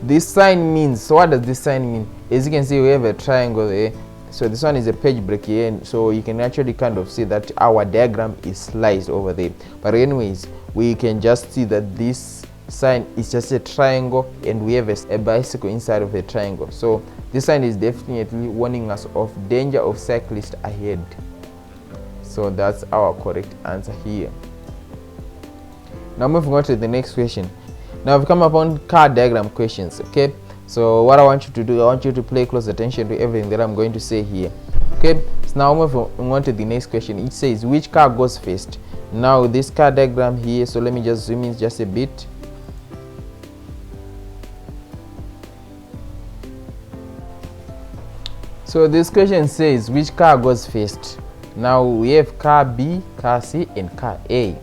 this sign means, so what does this sign mean? As you can see, we have a triangle there. So this one is a page break here, and so you can actually kind of see that our diagram is sliced over there. But anyways, we can just see that this sign is just a triangle, and we have a bicycle inside of the triangle. So this sign is definitely warning us of danger of cyclists ahead. So that's our correct answer here. Now moving on to the next question. Now we've come upon car diagram questions. Okay, so what I want you to do, I want you to pay close attention to everything that I'm going to say here. Okay, so now moving on to the next question. It says, which car goes first? Now this car diagram here, so let me just zoom in just a bit. So this question says, which car goes first? Now we have car B, car C, and car A.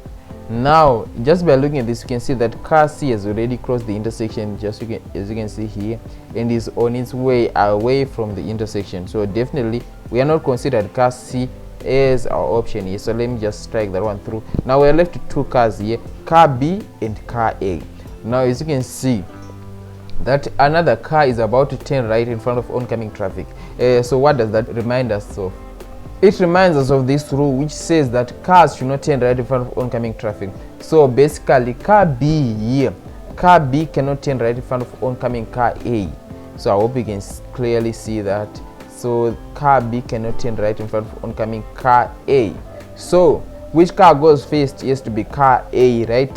Now just by looking at this, you can see that car C has already crossed the intersection, as you can see here, and is on its way away from the intersection. So definitely we are not considered car C as our option here. So let me just strike that one through. Now we are left with two cars here, car B and car A. Now as you can see that another car is about to turn right in front of oncoming traffic. So what does that remind us of? It reminds us of this rule which says that cars should not turn right in front of oncoming traffic. So basically car B here, car B cannot turn right in front of oncoming car A. So I hope you can clearly see that. So car B cannot turn right in front of oncoming car A. So which car goes first? It has to be car A, right?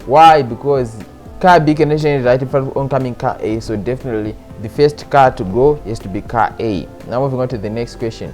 Why? Because car B cannot turn right in front of oncoming car A. So definitely the first car to go has to be car A. Now moving on to the next question.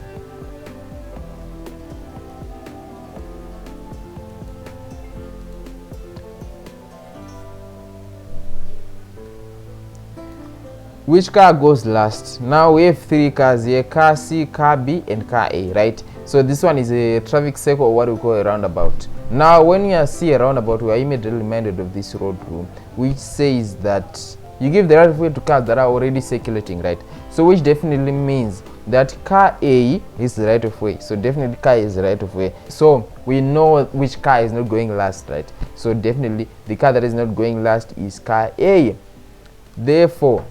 Which car goes last? Now we have three cars here, car C, car B, and car A, right? So this one is a traffic circle, or what we call a roundabout. Now when you see a roundabout, we are immediately reminded of this road rule, which says that you give the right of way to cars that are already circulating, right? So which definitely means that car A is the right of way. So definitely car is the right of way. So we know which car is not going last, right? So definitely the car that is not going last is car A. Therefore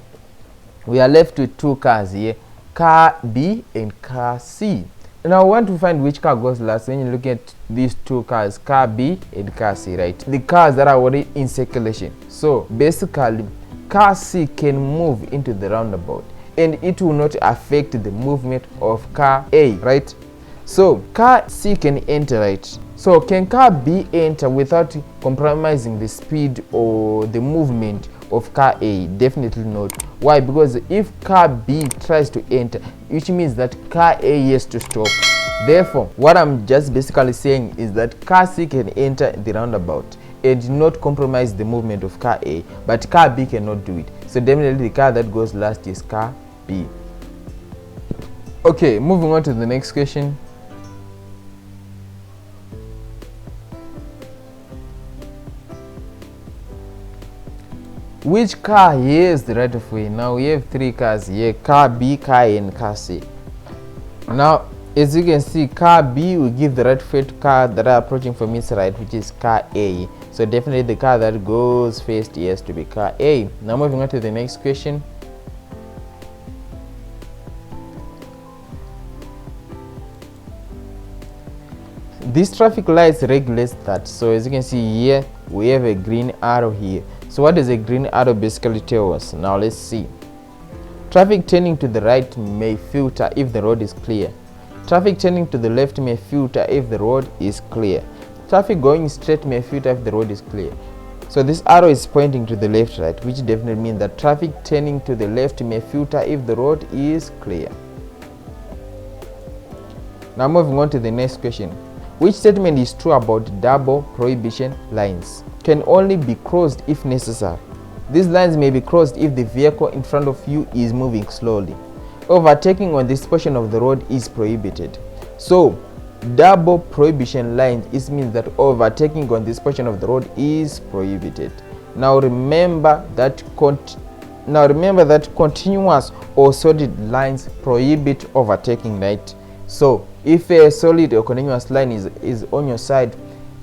we are left with two cars here, car B and car C. Now I want to find which car goes last. When you look at these two cars, car B and car C, right? The cars that are already in circulation. So basically car C can move into the roundabout and it will not affect the movement of car A, right? So car C can enter, right? So can car B enter without compromising the speed or the movement of car A? Definitely not. Why? Because if car B tries to enter, which means that car A has to stop. Therefore what I'm just basically saying is that car C can enter the roundabout and not compromise the movement of car A, but car B cannot do it. So definitely the car that goes last is car B. Okay, moving on to the next question. Which car here is the right of way? Now we have three cars here, car B, car A, and car C. Now as you can see, car B will give the right of way to car that are approaching from its right, which is car A. So definitely the car that goes first has to be car A. Now moving on to the next question. This traffic lights regulates that. So as you can see here, we have a green arrow here. So what does a green arrow basically tell us? Now let's see. Traffic turning to the right may filter if the road is clear. Traffic turning to the left may filter if the road is clear. Traffic going straight may filter if the road is clear. So this arrow is pointing to the left, right, which definitely means that traffic turning to the left may filter if the road is clear. Now moving on to the next question. Which statement is true about double prohibition lines? Can only be crossed if necessary. These lines may be crossed if the vehicle in front of you is moving slowly. Overtaking on this portion of the road is prohibited. So double prohibition lines, it means that overtaking on this portion of the road is prohibited. Now remember that continuous or solid lines prohibit overtaking, right? So if a solid or continuous line is on your side,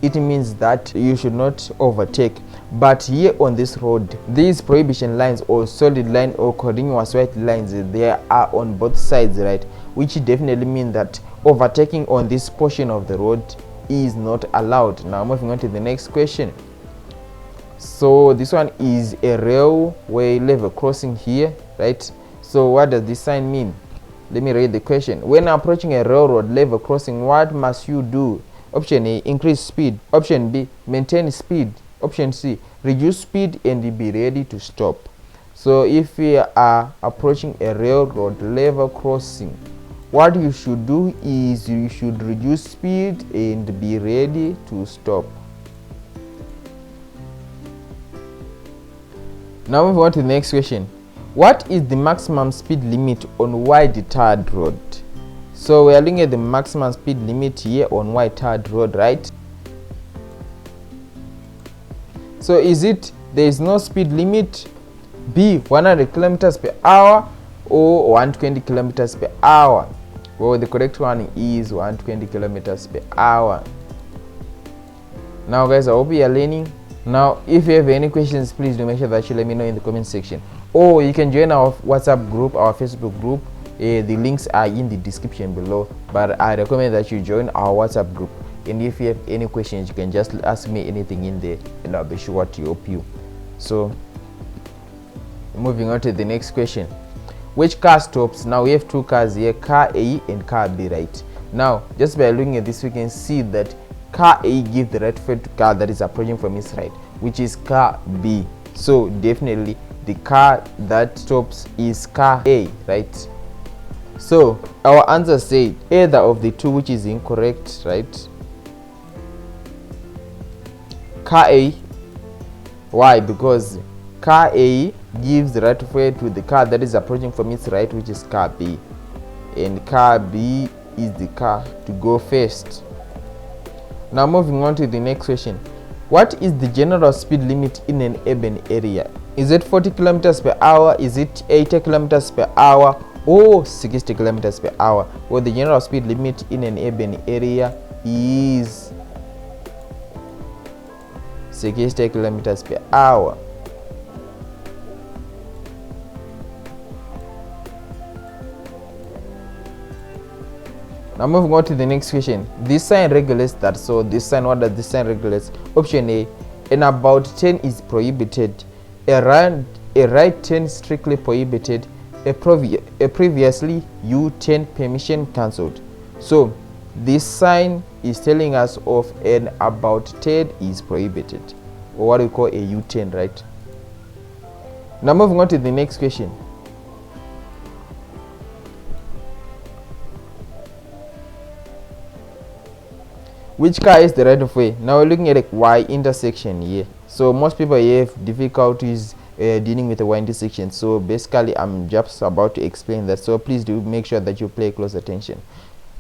it means that you should not overtake. But here on this road, these prohibition lines or solid line or continuous white lines, they are on both sides, right? Which definitely mean that overtaking on this portion of the road is not allowed. Now moving on to the next question. So this one is a railway level crossing here, right? So what does this sign mean? Let me read the question. When approaching a railroad level crossing, what must you do? Option A, increase speed. Option B, maintain speed. Option C, reduce speed and be ready to stop. So if we are approaching a railroad level crossing, what you should do is you should reduce speed and be ready to stop. Now move on to the next question. What is the maximum speed limit on wide tarred road? So we are looking at the maximum speed limit here on wide tarred road, right? So is it there is no speed limit? B, 100 kilometers per hour or 120 kilometers per hour? Well, the correct one is 120 kilometers per hour. Now guys, I hope you are learning. Now if you have any questions, please do make sure that you let me know in the comment section, or you can join our WhatsApp group, our Facebook group. The links are in the description below, but I recommend that you join our WhatsApp group. And if you have any questions, you can just ask me anything in there and I'll be sure to help you. So moving on to the next question. Which car stops? Now we have two cars here, car A and car B, right? Now just by looking at this, we can see that car A gives the right of way to car that is approaching from its right, which is car B. So definitely the car that stops is car A, right? So our answer said either of the two, which is incorrect, right? Car A. Why? Because car A gives the right of way to the car that is approaching from its right, which is car B, and car B is the car to go first. Now moving on to the next question. What is the general speed limit in an urban area? Is it 40 kilometers per hour? Is it 80 kilometers per hour? Or 60 kilometers per hour? Well, the general speed limit in an urban area is 60 kilometers per hour. Now moving on to the next question. This sign regulates that. So this sign, what does this sign regulates? Option A, an about 10 is prohibited, a right turn strictly prohibited, a previously U-turn permission cancelled. So this sign is telling us of an about 10 is prohibited, or what we call a U-turn, right? Now moving on to the next question. Which car is the right of way? Now we're looking at a Y intersection here. So most people here have difficulties dealing with the Y intersection. So basically I'm just about to explain that. So please do make sure that you pay close attention.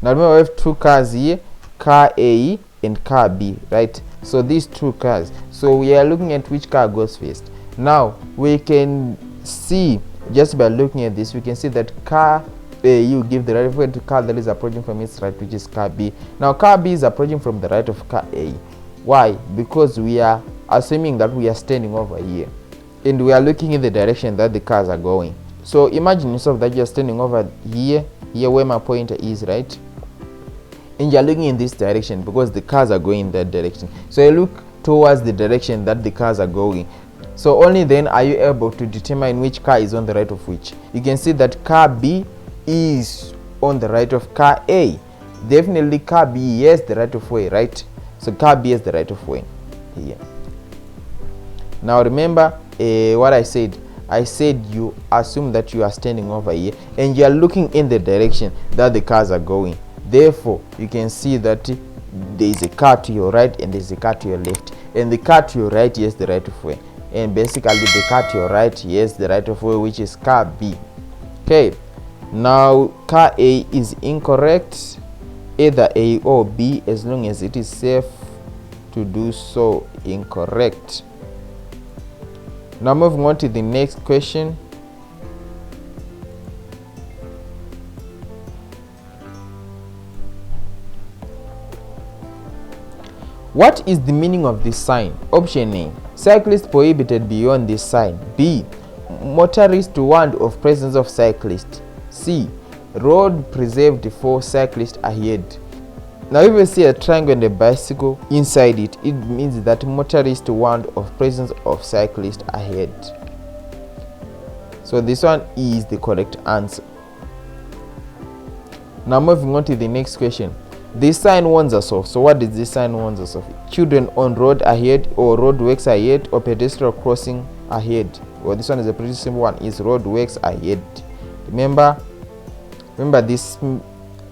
Now we have two cars here, car A and car B, right? So these two cars. So we are looking at which car goes first. Now we can see, just by looking at this, we can see that car A, you give the right of way to car that is approaching from its right, which is car B. Now car B is approaching from the right of car A. Why? Because we are assuming that we are standing over here and we are looking in the direction that the cars are going. So imagine yourself that you're standing over here where my pointer is, right? And you're looking in this direction because the cars are going in that direction. So you look towards the direction that the cars are going. So only then are you able to determine which car is on the right of which. You can see that car B is on the right of car A. Definitely car B has the right of way, right? So car B has the right of way here. Now remember what I said. I said you assume that you are standing over here and you are looking in the direction that the cars are going. Therefore you can see that there is a car to your right and there is a car to your left, and the car to your right has the right of way, and basically the car to your right has the right of way, which is car B. Okay, now car A is incorrect, either A or B, as long as it is safe to do so. Incorrect. Now moving on to the next question. What is the meaning of this sign? Option A, Cyclist prohibited beyond this sign. B. Motorist warned of presence of cyclist. C. Road preserved for cyclists ahead. Now if you see a triangle and a bicycle inside it, it means that motorist warned of presence of cyclist ahead. So this one is the correct answer. Now moving on to the next question. This sign warns us of. So what does this sign warns us of? Children on road ahead, or road works ahead, or pedestrian crossing ahead. Well, this one is a pretty simple one. Is road works ahead. Remember this.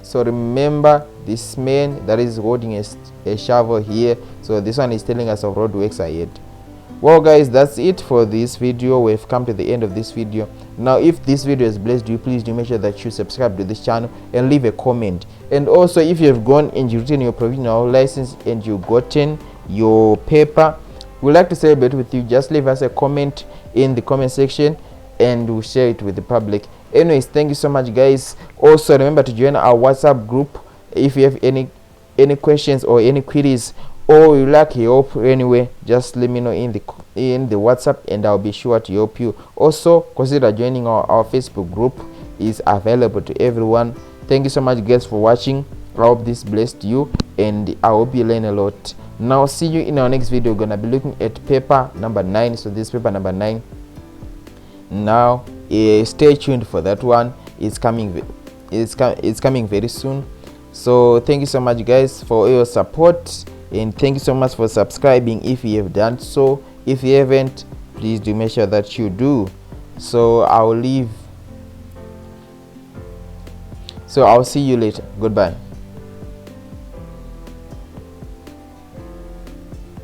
So remember this man that is holding a shovel here. So this one is telling us of road works ahead. Well guys, that's it for this video. We've come to the end of this video. Now if this video has blessed you, please do make sure that you subscribe to this channel and leave a comment. And also, if you have gone and you've written your provisional license and you've gotten your paper, we'd like to celebrate with you. Just leave us a comment in the comment section and we'll share it with the public. Anyways, thank you so much guys. Also remember to join our WhatsApp group if you have any questions or any queries, or you like help anyway. Just let me know in the WhatsApp and I'll be sure to help you. Also consider joining our Facebook group. Is available to everyone. Thank you so much guys for watching. I hope this blessed you and I hope you learn a lot. Now see you in our next video. We're gonna be looking at paper number 9. So this paper number 9. Now stay tuned for that one. It's coming very soon. So thank you so much guys for your support, and thank you so much for subscribing if you have done so. If you haven't, please do make sure that you do. So I'll see you later. Goodbye.